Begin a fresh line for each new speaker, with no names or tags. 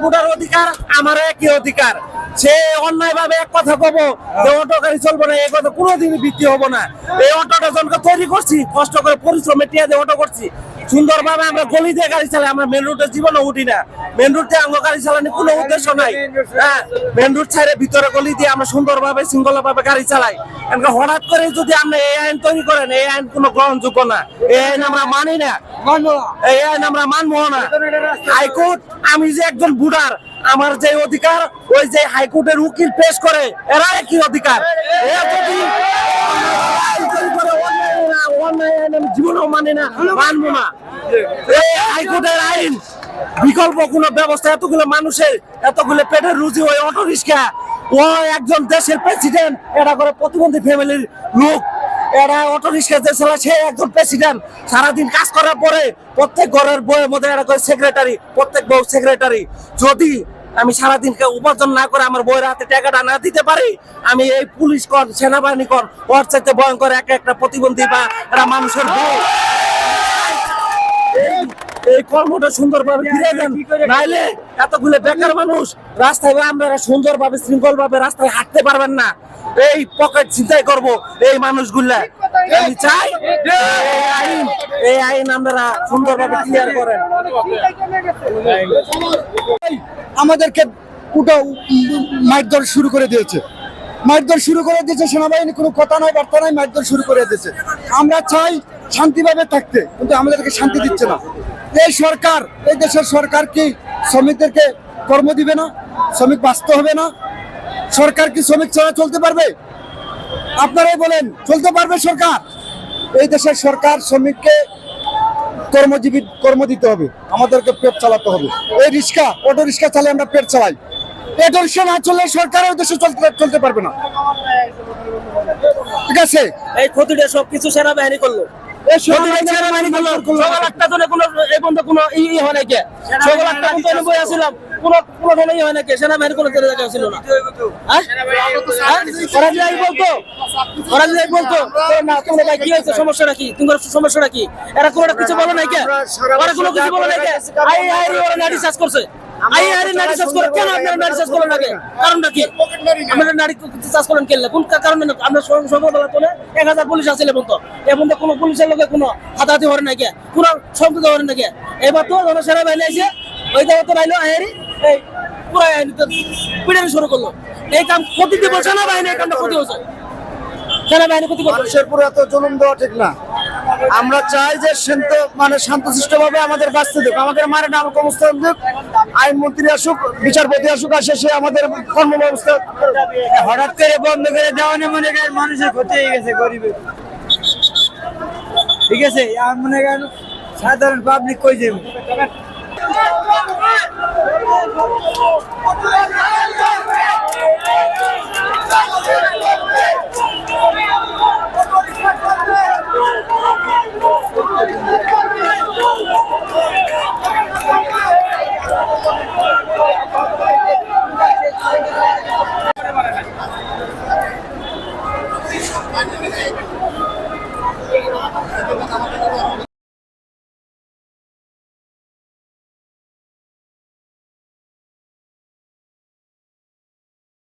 বুড়ার অধিকার আমারও একই অধিকার। সে অন্যায় ভাবে এক কথা কব যে অটো গাড়ি চলবো না, এই কথা কোনোদিনই ভিত্তি হবো না। এই অটোটা জনকে তৈরি করছি, কষ্ট করে পরিশ্রমে টিয়া দিয়ে অটো করছি, সুন্দরভাবে আমরা গলি দিয়ে গাড়ি চালাই, আমরা মেন রুটের জীবনে উঠি না। মেন রুটে আমরা গাড়ি চালানোর কোনো উদ্দেশ্য নাই। হ্যাঁ, মেন রুট ছাড়ে ভিতরে গলি দিয়ে আমরা সুন্দরভাবে শৃঙ্খলাভাবে গাড়ি চালাই। হঠাৎ করে যদি আপনি এই আইন তৈরি করেন, এই আইন কোনো গ্রহণযোগ্য না, এই আইন আমরা মানি না, এই আইন আমরা মানবো না। হাইকোর্ট, আমি যে একজন বুড়ার, আমার যে অধিকার ওই যে হাইকোর্টের উকিল পেশ করে এরা কি অধিকার, এরা যদি জীবনেও মানে না, মানবো না। এই হাইকোর্টের আইন বিকল্প কোন ব্যবস্থা, এতগুলো মানুষের এতগুলো পেটের রুজি, ওই অটো রিক্সা, ও একজন দেশের প্রেসিডেন্ট, এটা করে প্রতিবন্ধী ফ্যামিলির লোক, এরা অটো রিক্সা যে চালায় সে একজন প্রেসিডেন্ট, সারাদিন কাজ করার পরে প্রত্যেক ঘরের বউয়ের মধ্যে এরা করে সেক্রেটারি, প্রত্যেক বউ সেক্রেটারি। যদি আমি সারাদিন উপার্জন না করে আমার বউয়ের হাতে টাকাটা না দিতে পারি, আমি এই পুলিশ কর, সেনাবাহিনী কর, ওর চাইতে ভয়ঙ্কর একটা প্রতিবন্ধী বা এরা মানুষের বউ। এই কর্মটা সুন্দরভাবে ফিরে দেন, নাইলে এতগুলো বেকার মানুষ রাস্তায় আমরা সুন্দরভাবে শৃঙ্খলভাবে রাস্তায় হাঁটতে পারবেন না। এই পকেট চিন্তাই করব এই মানুষগুলা। আমি চাই এই আইন আপনারা সুন্দরভাবে ক্লিয়ার করেন।
আমাদেরকে মারধর শুরু করে দিয়েছে, সেনাবাহিনী, কোনো কথা নয় বার্তা নয়, মারধর শুরু করে দিয়েছে। আমরা চাই শান্তিভাবে থাকতে, কিন্তু আমাদেরকে শান্তি দিচ্ছে না এই সরকার। এই দেশের সরকার কি শ্রমিকদেরকে কর্ম দিবে না? শ্রমিক বাঁচতে হবে না? সরকার কি শ্রমিক ছাড়া চলতে পারবে? আপনারাই বলেন, চলতে পারবে সরকার? এই দেশের সরকার শ্রমিককে কর্ম দিতে হবে, আমাদেরকে পেট চালাতে হবে। এই রিক্সা, অটো রিক্সা চালিয়ে আমরা পেট চালাই, অটো রিক্সা না চললে সরকার ওই দেশে চলতে পারবে না। ঠিক আছে,
এই ক্ষতিটা সবকিছু সেনাবাহিনী করলো। সমস্যাটা কি? তোমার সমস্যাটা কি? এরা কোনো কিছু বলো নাই কে? ওরা কোনো কিছু বলো নাই কে? করছে কারণটা কি? আপনারা নারী চাষ করেন কেন? কোন কারণে? আমরা সকালবেলা তোলে 1000 পুলিশ আসলে বলতো, এবং কোনো পুলিশের লোকে কোনো হাতাহাতি হরে নাই কে, কোনো সংযুক্ত হরে নাকি। এবার তো সেনাবাহিনী এসে ওই জায়গা তো রাইলো আহেরি, এই পুরো পিটানি শুরু করলো। এই কাম ক্ষতি দিব সেনাবাহিনী, এই কামটা ক্ষতি হচ্ছে সেনাবাহিনী ক্ষতি করছে।
মানুষের পুরো এত জুলুম দেওয়া ঠিক না। আমরা চাই যে শান্তশিষ্ট ভাবে আমাদের বাঁচতে দেখ, আমাদের মারে না, আমার কর্মস্থান দেখ, আইনমন্ত্রী আসুক, বিচারপতি আসুক, আসে সে আমাদের কর্মব্যবস্থা। হঠাৎ করে বন্ধ করে দেওয়া মনে করেন মানুষের ক্ষতি হয়ে গেছে, গরিবের। ঠিক আছে, মনে করেন সাধারণ পাবলিক কই যাবে?